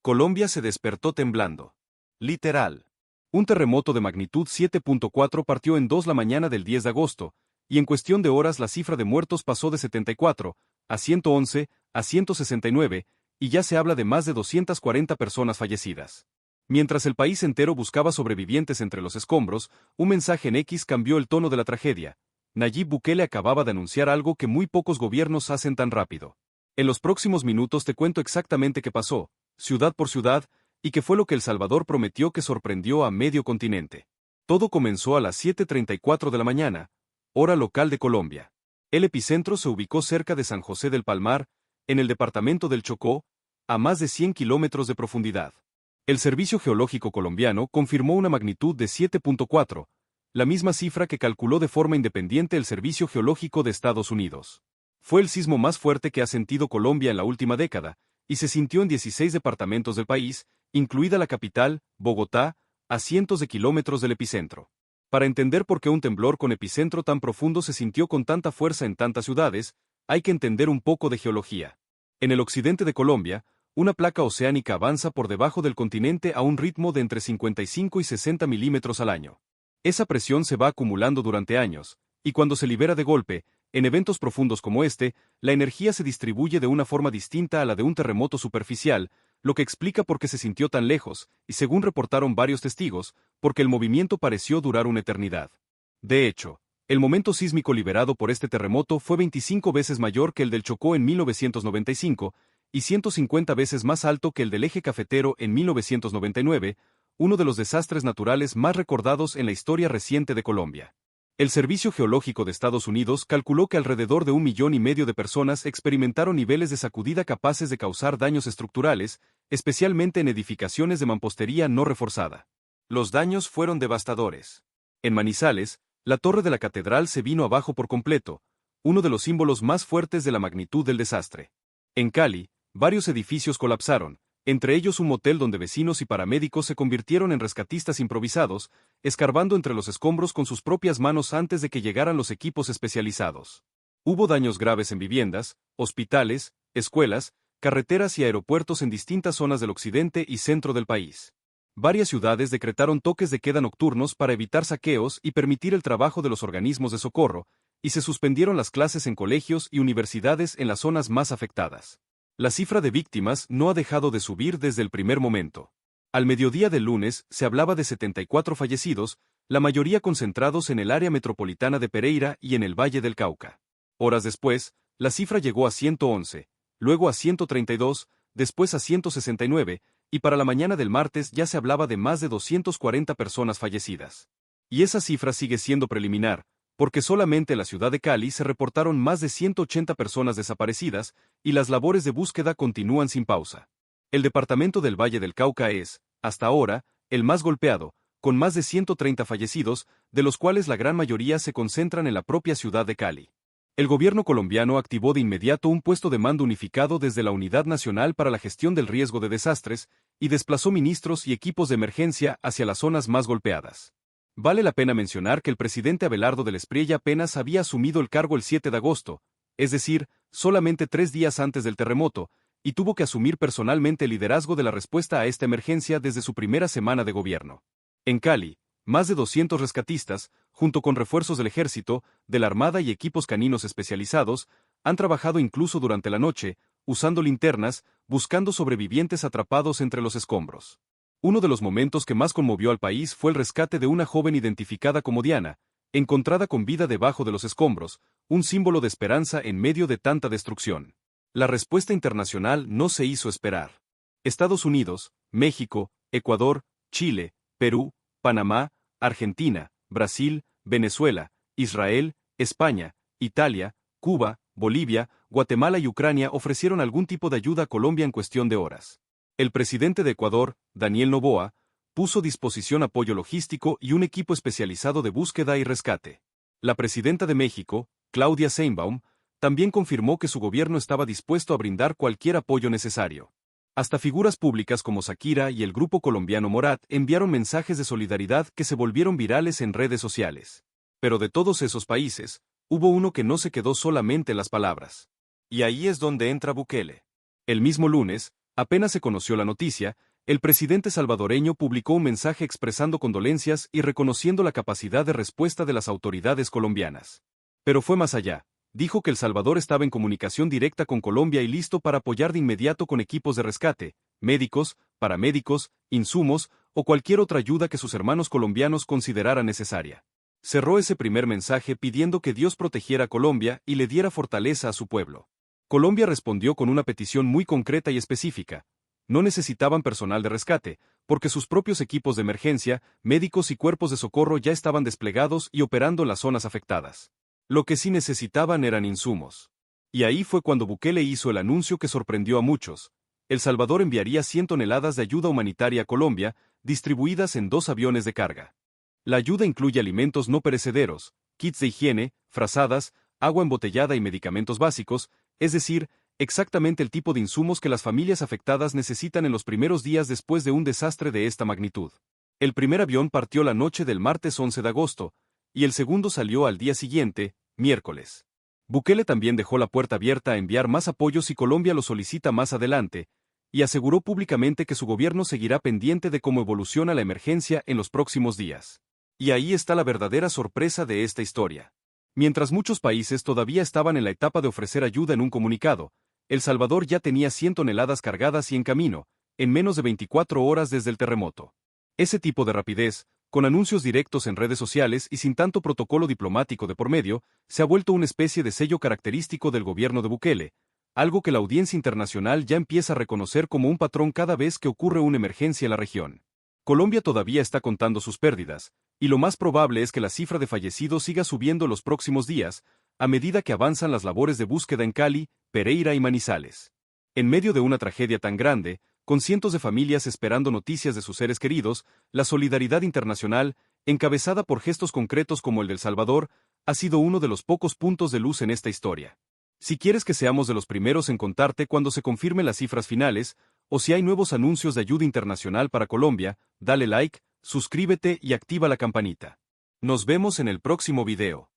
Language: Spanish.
Colombia se despertó temblando. Literal. Un terremoto de magnitud 7.4 partió en 2 la mañana del 10 de agosto, y en cuestión de horas la cifra de muertos pasó de 74, a 111, a 169, y ya se habla de más de 240 personas fallecidas. Mientras el país entero buscaba sobrevivientes entre los escombros, un mensaje en X cambió el tono de la tragedia. Nayib Bukele acababa de anunciar algo que muy pocos gobiernos hacen tan rápido. En los próximos minutos te cuento exactamente qué pasó, ciudad por ciudad, y qué fue lo que El Salvador prometió que sorprendió a medio continente. Todo comenzó a las 7:34 de la mañana, hora local de Colombia. El epicentro se ubicó cerca de San José del Palmar, en el departamento del Chocó, a más de 100 kilómetros de profundidad. El Servicio Geológico Colombiano confirmó una magnitud de 7.4, la misma cifra que calculó de forma independiente el Servicio Geológico de Estados Unidos. Fue el sismo más fuerte que ha sentido Colombia en la última década, y se sintió en 16 departamentos del país, incluida la capital, Bogotá, a cientos de kilómetros del epicentro. Para entender por qué un temblor con epicentro tan profundo se sintió con tanta fuerza en tantas ciudades, hay que entender un poco de geología. En el occidente de Colombia, una placa oceánica avanza por debajo del continente a un ritmo de entre 55 y 60 milímetros al año. Esa presión se va acumulando durante años, y cuando se libera de golpe, en eventos profundos como este, la energía se distribuye de una forma distinta a la de un terremoto superficial, lo que explica por qué se sintió tan lejos, y según reportaron varios testigos, porque el movimiento pareció durar una eternidad. De hecho, el momento sísmico liberado por este terremoto fue 25 veces mayor que el del Chocó en 1995, y 150 veces más alto que el del Eje Cafetero en 1999, uno de los desastres naturales más recordados en la historia reciente de Colombia. El Servicio Geológico de Estados Unidos calculó que alrededor de 1,5 millones de personas experimentaron niveles de sacudida capaces de causar daños estructurales, especialmente en edificaciones de mampostería no reforzada. Los daños fueron devastadores. En Manizales, la torre de la catedral se vino abajo por completo, uno de los símbolos más fuertes de la magnitud del desastre. En Cali, varios edificios colapsaron, entre ellos un motel donde vecinos y paramédicos se convirtieron en rescatistas improvisados, escarbando entre los escombros con sus propias manos antes de que llegaran los equipos especializados. Hubo daños graves en viviendas, hospitales, escuelas, carreteras y aeropuertos en distintas zonas del occidente y centro del país. Varias ciudades decretaron toques de queda nocturnos para evitar saqueos y permitir el trabajo de los organismos de socorro, y se suspendieron las clases en colegios y universidades en las zonas más afectadas. La cifra de víctimas no ha dejado de subir desde el primer momento. Al mediodía del lunes se hablaba de 74 fallecidos, la mayoría concentrados en el área metropolitana de Pereira y en el Valle del Cauca. Horas después, la cifra llegó a 111, luego a 132, después a 169, y para la mañana del martes ya se hablaba de más de 240 personas fallecidas. Y esa cifra sigue siendo preliminar, porque solamente en la ciudad de Cali se reportaron más de 180 personas desaparecidas, y las labores de búsqueda continúan sin pausa. El departamento del Valle del Cauca es, hasta ahora, el más golpeado, con más de 130 fallecidos, de los cuales la gran mayoría se concentran en la propia ciudad de Cali. El gobierno colombiano activó de inmediato un puesto de mando unificado desde la Unidad Nacional para la Gestión del Riesgo de Desastres, y desplazó ministros y equipos de emergencia hacia las zonas más golpeadas. Vale la pena mencionar que el presidente Abelardo del Espriella apenas había asumido el cargo el 7 de agosto, es decir, solamente 3 días antes del terremoto, y tuvo que asumir personalmente el liderazgo de la respuesta a esta emergencia desde su primera semana de gobierno. En Cali, más de 200 rescatistas, junto con refuerzos del ejército, de la Armada y equipos caninos especializados, han trabajado incluso durante la noche, usando linternas, buscando sobrevivientes atrapados entre los escombros. Uno de los momentos que más conmovió al país fue el rescate de una joven identificada como Diana, encontrada con vida debajo de los escombros, un símbolo de esperanza en medio de tanta destrucción. La respuesta internacional no se hizo esperar. Estados Unidos, México, Ecuador, Chile, Perú, Panamá, Argentina, Brasil, Venezuela, Israel, España, Italia, Cuba, Bolivia, Guatemala y Ucrania ofrecieron algún tipo de ayuda a Colombia en cuestión de horas. El presidente de Ecuador, Daniel Noboa, puso a disposición apoyo logístico y un equipo especializado de búsqueda y rescate. La presidenta de México, Claudia Sheinbaum, también confirmó que su gobierno estaba dispuesto a brindar cualquier apoyo necesario. Hasta figuras públicas como Shakira y el grupo colombiano Morat enviaron mensajes de solidaridad que se volvieron virales en redes sociales. Pero de todos esos países, hubo uno que no se quedó solamente en las palabras. Y ahí es donde entra Bukele. El mismo lunes, Apenas se conoció la noticia, el presidente salvadoreño publicó un mensaje expresando condolencias y reconociendo la capacidad de respuesta de las autoridades colombianas. Pero fue más allá. Dijo que El Salvador estaba en comunicación directa con Colombia y listo para apoyar de inmediato con equipos de rescate, médicos, paramédicos, insumos o cualquier otra ayuda que sus hermanos colombianos consideraran necesaria. Cerró ese primer mensaje pidiendo que Dios protegiera a Colombia y le diera fortaleza a su pueblo. Colombia respondió con una petición muy concreta y específica. No necesitaban personal de rescate, porque sus propios equipos de emergencia, médicos y cuerpos de socorro ya estaban desplegados y operando en las zonas afectadas. Lo que sí necesitaban eran insumos. Y ahí fue cuando Bukele hizo el anuncio que sorprendió a muchos. El Salvador enviaría 100 toneladas de ayuda humanitaria a Colombia, distribuidas en 2 aviones de carga. La ayuda incluye alimentos no perecederos, kits de higiene, frazadas, agua embotellada y medicamentos básicos, es decir, exactamente el tipo de insumos que las familias afectadas necesitan en los primeros días después de un desastre de esta magnitud. El primer avión partió la noche del martes 11 de agosto, y el segundo salió al día siguiente, miércoles. Bukele también dejó la puerta abierta a enviar más apoyo si Colombia lo solicita más adelante, y aseguró públicamente que su gobierno seguirá pendiente de cómo evoluciona la emergencia en los próximos días. Y ahí está la verdadera sorpresa de esta historia. Mientras muchos países todavía estaban en la etapa de ofrecer ayuda en un comunicado, El Salvador ya tenía 100 toneladas cargadas y en camino, en menos de 24 horas desde el terremoto. Ese tipo de rapidez, con anuncios directos en redes sociales y sin tanto protocolo diplomático de por medio, se ha vuelto una especie de sello característico del gobierno de Bukele, algo que la audiencia internacional ya empieza a reconocer como un patrón cada vez que ocurre una emergencia en la región. Colombia todavía está contando sus pérdidas, y lo más probable es que la cifra de fallecidos siga subiendo los próximos días, a medida que avanzan las labores de búsqueda en Cali, Pereira y Manizales. En medio de una tragedia tan grande, con cientos de familias esperando noticias de sus seres queridos, la solidaridad internacional, encabezada por gestos concretos como el de El Salvador, ha sido uno de los pocos puntos de luz en esta historia. Si quieres que seamos de los primeros en contarte cuando se confirmen las cifras finales, o si hay nuevos anuncios de ayuda internacional para Colombia, dale like, suscríbete y activa la campanita. Nos vemos en el próximo video.